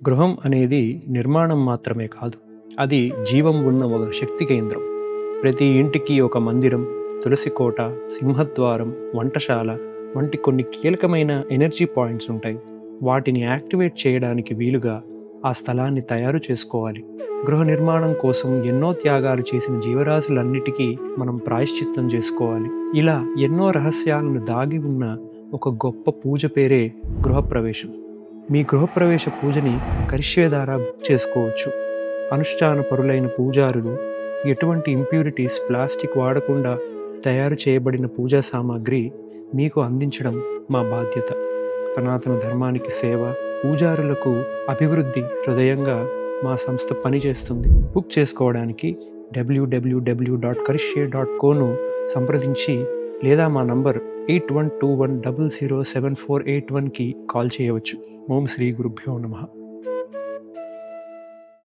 గృహం అనేది నిర్మాణం మాత్రమే కాదు, అది జీవం ఉన్న ఒక శక్తి కేంద్రం. ప్రతి ఇంటికి ఒక మందిరం, తులసి కోట, సింహద్వారం, వంటశాల వంటి కొన్ని కీలకమైన ఎనర్జీ పాయింట్స్ ఉంటాయి. వాటిని యాక్టివేట్ చేయడానికి వీలుగా ఆ స్థలాన్ని తయారు చేసుకోవాలి. గృహ నిర్మాణం కోసం ఎన్నో త్యాగాలు చేసిన జీవరాశులన్నిటికీ మనం ప్రాయశ్చిత్తం చేసుకోవాలి. ఇలా ఎన్నో రహస్యాలను దాగి ఉన్న ఒక గొప్ప పూజ పేరే గృహప్రవేశం. మీ గృహప్రవేశ పూజని కరిష్యే ద్వారా బుక్ చేసుకోవచ్చు. అనుష్ఠాన పరులైన పూజారులు ఎటువంటి ఇంప్యూరిటీస్, ప్లాస్టిక్ వాడకుండా తయారు చేయబడిన పూజా సామాగ్రి మీకు అందించడం మా బాధ్యత. సనాతన ధర్మానికి సేవ, పూజారులకు అభివృద్ధి హృదయంగా మా సంస్థ పనిచేస్తుంది. బుక్ చేసుకోవడానికి www.karishe.co సంప్రదించి లేదా మా నంబర్ 8121007481కి కాల్ చేయవచ్చు. ఓం శ్రీ గురుభ్యో నమః.